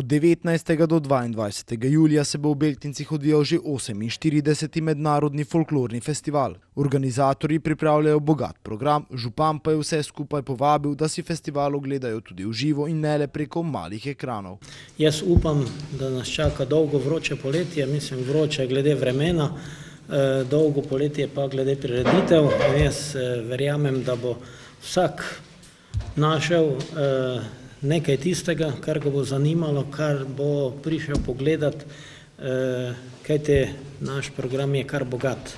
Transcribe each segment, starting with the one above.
Od 19. do 22. julija se bo v Beltincih odvijal že 48. mednarodni folklorni festival. Organizatorji pripravljajo bogat program, župan pa je vse skupaj povabil, da si festival ogledajo tudi v živo in ne le preko malih ekranov. Jaz upam, da nas čaka dolgo vroče poletje, mislim vroče glede vremena, dolgo poletje pa glede prireditev. Jaz verjamem, da bo vsak našel nekaj tistega, kar ga bo zanimalo, kar bo prišel pogledat, kajti naš program je kar bogat.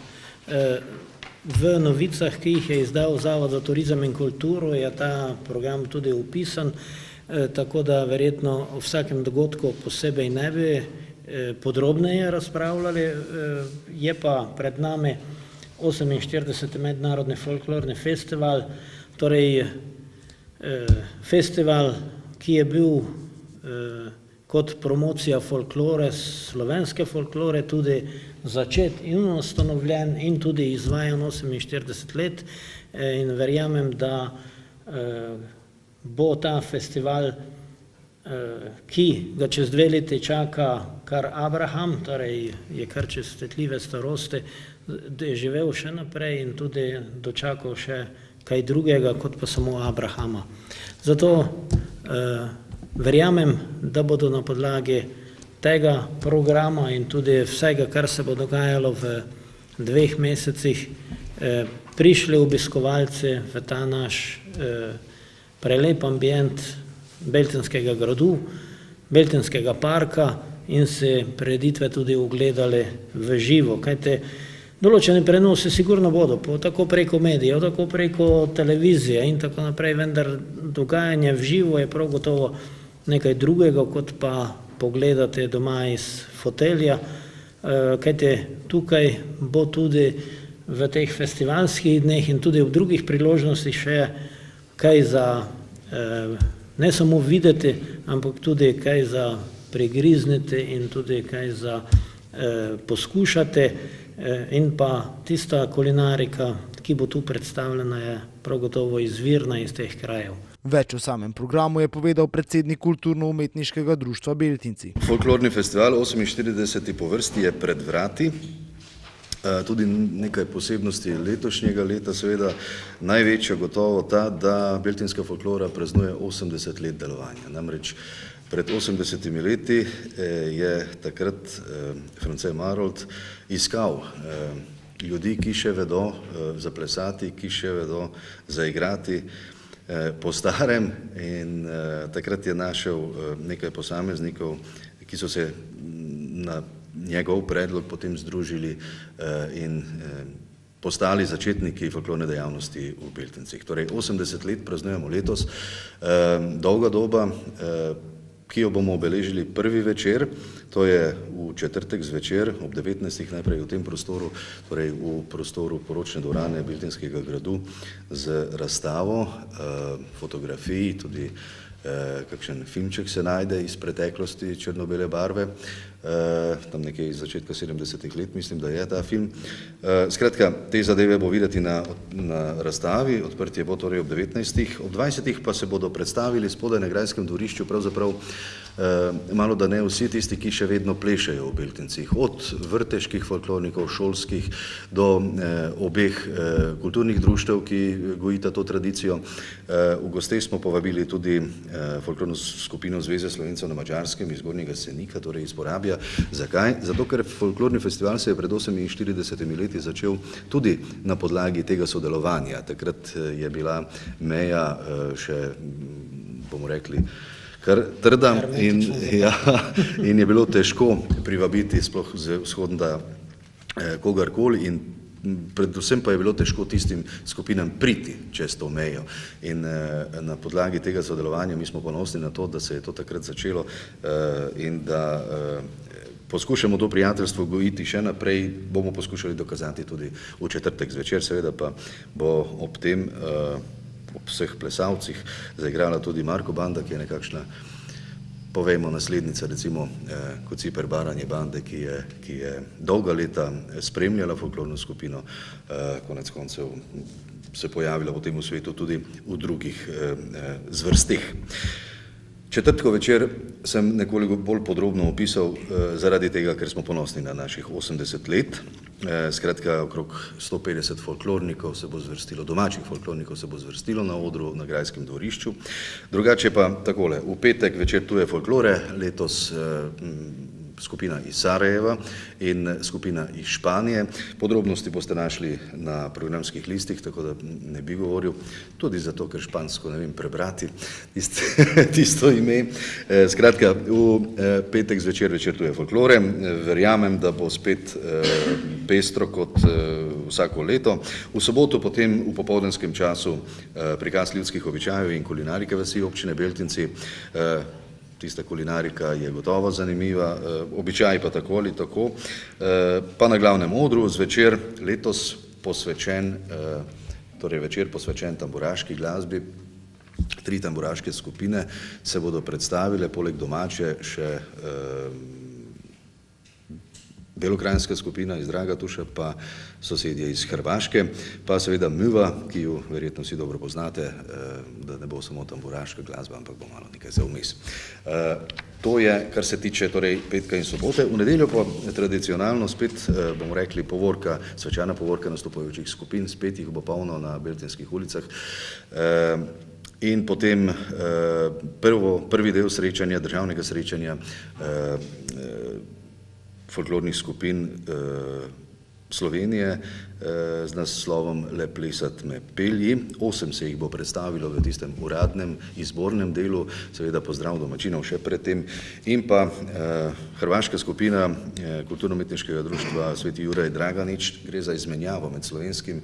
V novicah, ki jih je izdal Zavod za turizem in kulturo, je ta program tudi upisan, tako da verjetno o vsakem dogodku posebej ne bi podrobneje razpravljali. Je pa pred nami 48. mednarodni folklorni festival, torej festival, ki je bil kot promocija folklore, slovenske folklore, tudi začet in ustanovljen in tudi izvajan 48 let in verjamem, da bo ta festival, ki ga čez 2 leti čaka kar Abraham, torej je kar čez stetljive starosti, da je živel še naprej in tudi dočakal še kaj drugega, kot pa samo Abrahama. Zato verjamem, da bodo na podlagi tega programa in tudi vsega, kar se bo dogajalo v 2 mesecih, prišli obiskovalci v ta naš prelep ambient Beltinskega gradu, Beltinskega parka in si prireditve tudi ogledali v živo. Kajte, določeni prenosi sigurno bodo, tako preko medijev, tako preko televizije in tako naprej, vendar dogajanje v živo je prav gotovo nekaj drugega, kot pa pogledate doma iz fotelja, kajte tukaj bo tudi v teh festivalskih dneh in tudi v drugih priložnostih še kaj za ne samo videti, ampak tudi kaj za prigrizniti in tudi kaj za poskušati. In pa tista kulinarika, ki bo tu predstavljena, je prav gotovo izvirna iz teh krajev. Več o samem programu je povedal predsednik Kulturno-umetniškega društva Beltinci. Folklorni festival 48. po vrsti je pred vrati. Tudi nekaj posebnosti letošnjega leta, seveda največja gotovo ta, da beltinska folklora praznuje 80 let delovanja. Namreč pred 80 leti je takrat France Marold iskal ljudi, ki še vedo zaplesati, ki še vedo zaigrati po starem, in takrat je našel nekaj posameznikov, ki so se na njegov predlog potem združili in postali začetniki folklorne dejavnosti v Beltincih. Torej 80 let praznujemo letos, dolga doba, ki jo bomo obeležili prvi večer, to je v četrtek zvečer ob 19. najprej v tem prostoru, torej v prostoru poročne dvorane Beltinskega gradu z razstavo fotografij, tudi kakšen filmček se najde iz preteklosti črno-bele barve, tam nekje iz začetka 70. let, mislim, da je ta film. Skratka, te zadeve bo videti na razstavi, odprtje bo torej ob 19. Ob 20. pa se bodo predstavili spodaj na Grajskem dvorišču pravzaprav malo da ne vsi tisti, ki še vedno plešejo v Beltincih, od vrteških folklornikov, šolskih, do obeh kulturnih društev, ki gojita to tradicijo. V gosteh smo povabili tudi folklorno skupino Zveze Slovencev na Madžarskem iz Gornjega Senika, torej iz Porabja. Zakaj? Zato, ker folklorni festival se je pred 48 leti začel tudi na podlagi tega sodelovanja. Takrat je bila meja še, bomo rekli, kar trda in je bilo težko privabiti sploh z vzhoda kogarkoli in predvsem pa je bilo težko tistim skupinam priti čez to mejo. In na podlagi tega sodelovanja mi smo ponosni na to, da se je to takrat začelo in da poskušamo to prijateljstvo gojiti še naprej, bomo poskušali dokazati tudi v četrtek zvečer, seveda pa bo ob tem ob vseh plesalcih zaigrala tudi Marko Banda, ki je nekakšna, povejmo, naslednica recimo Kociper Baranje bande, ki je dolga leta spremljala folklorno skupino, konec koncev se pojavila potem v svetu tudi v drugih zvrsteh. Četrtkov večer sem nekoliko bolj podrobno opisal zaradi tega, ker smo ponosni na naših 80 let. Skratka, okrog 150 folklornikov se bo zvrstilo, domačih folklornikov se bo zvrstilo na odru na Grajskem dvorišču. Drugače pa takole, v petek večer tuje folklore, letos skupina iz Sarajeva in skupina iz Španije. Podrobnosti boste našli na programskih listih, tako da ne bi govoril, tudi zato, ker špansko ne vem prebrati tisto ime. Skratka, v petek zvečer tuje folklore. Verjamem, da bo spet pestro kot vsako leto. V soboto potem v popoldenskem času prikaz ljudskih običajev in kulinarike vasi občine Beltinci. Tista kulinarika je gotovo zanimiva, običaj pa tako ali tako. Pa na glavnem odru zvečer letos posvečen, torej večer posvečen tamburaški glasbi. 3 tamburaške skupine se bodo predstavile, poleg domače še belokranjska skupina iz Dragatuša, pa sosedje iz Hrvaške, pa seveda Mva, ki jo verjetno vsi dobro poznate, da ne bo samo tamburaška glasba, ampak bo malo nekaj za vmes. To je, kar se tiče torej petka in sobote. V nedeljo pa tradicionalno spet, bomo rekli, povorka, svečana povorka nastopajočih skupin, spet jih bo polno na beltinskih ulicah. In potem prvi del srečanja, državnega srečanja folklornih skupin Slovenije z naslovom Le plesat me pelji. 8 se jih bo predstavilo v tistem uradnem izbornem delu, seveda pozdrav domačinov še predtem, in pa hrvaška skupina Kulturno-umetniškega društva Sveti Juraj Draganič. Gre za izmenjavo med slovenskim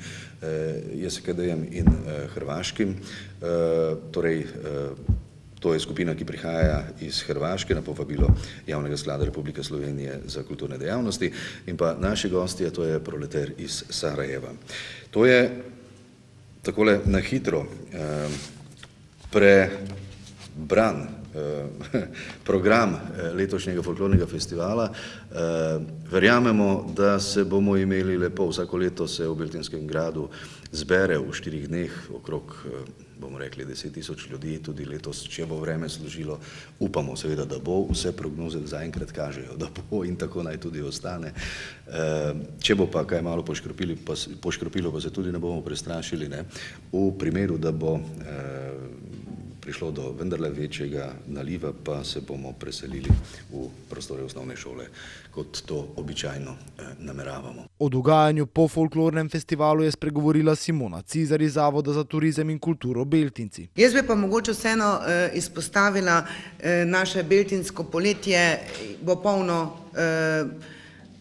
JSKD-jem in hrvaškim, torej to je skupina, ki prihaja iz Hrvaške na povabilo Javnega sklada Republike Slovenije za kulturne dejavnosti, in pa naši gostje, to je Proleter iz Sarajeva. To je takole na hitro prebran program letošnjega folklornega festivala. Verjamemo, da se bomo imeli lepo. Vsako leto se v Beltinskem gradu zbere v 4 dneh okrog, bomo rekli, 10 000 ljudi, tudi letos, če bo vreme služilo, upamo seveda, da bo, vse prognoze zaenkrat kažejo, da bo, in tako naj tudi ostane. Če bo pa kaj malo poškropilo, pa se tudi ne bomo prestrašili, ne. V primeru, da bo prišlo do vendarle večjega naliva, pa se bomo preselili v prostore osnovne šole, kot to običajno nameravamo. O dogajanju po folklornem festivalu je spregovorila Simona Cizar iz Zavoda za turizem in kulturo Beltinci. Jaz bi pa mogoče vseeno izpostavila naše beltinsko poletje, bo polno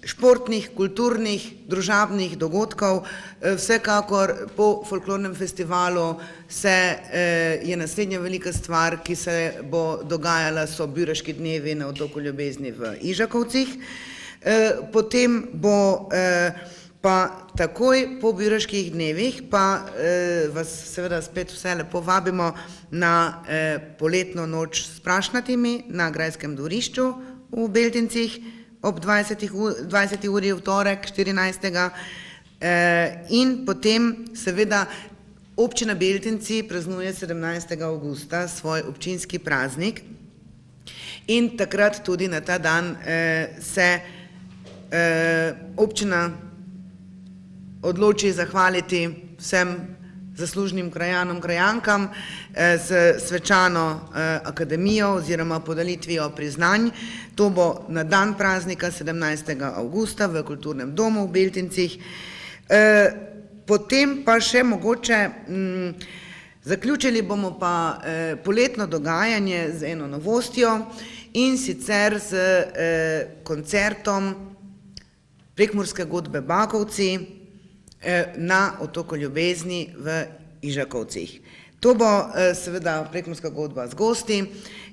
športnih, kulturnih, družabnih dogodkov. Vsekakor po folklornem festivalu je naslednja velika stvar, ki se bo dogajala, so Biraški dnevi na otoku Ljubezni v Ižakovcih. Potem bo pa takoj po Biraških dnevih, pa vas seveda spet vse lepo vabimo na poletno noč s prašnatimi na Grajskem dvorišču v Beltincih ob 20. uri v torek 14. In potem seveda občina Beltinci praznuje 17. avgusta svoj občinski praznik in takrat tudi na ta dan se občina odloči zahvaliti vsem zaslužnim krajanom, krajankam s svečano akademijo oziroma podelitvijo priznanj. To bo na dan praznika 17. avgusta v Kulturnem domu v Beltincih. Potem pa še mogoče zaključili bomo pa poletno dogajanje z eno novostjo, in sicer z koncertom Prekmurske godbe Bakovci na otoku Ljubezni v Ižakovcih. To bo seveda prekmurska godba z gosti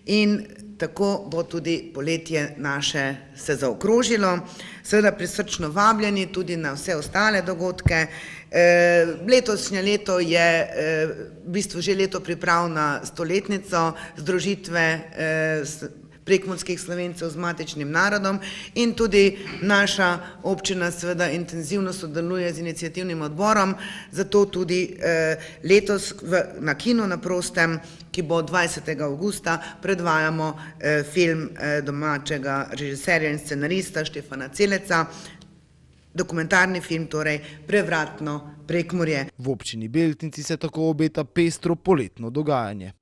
in tako bo tudi poletje naše se zaokrožilo. Seveda prisrčno vabljeni tudi na vse ostale dogodke. Letošnje leto je v bistvu že leto priprav na 100-letnico združitve prekmurskih Slovencev z matičnim narodom in tudi naša občina seveda intenzivno sodeluje z iniciativnim odborom, zato tudi letos na Kinu na prostem, ki bo 20. avgusta, predvajamo film domačega režiserja in scenarista Štefana Celeca, dokumentarni film, torej Prevratno Prekmurje. V občini Beltinci se tako obeta pestro poletno dogajanje.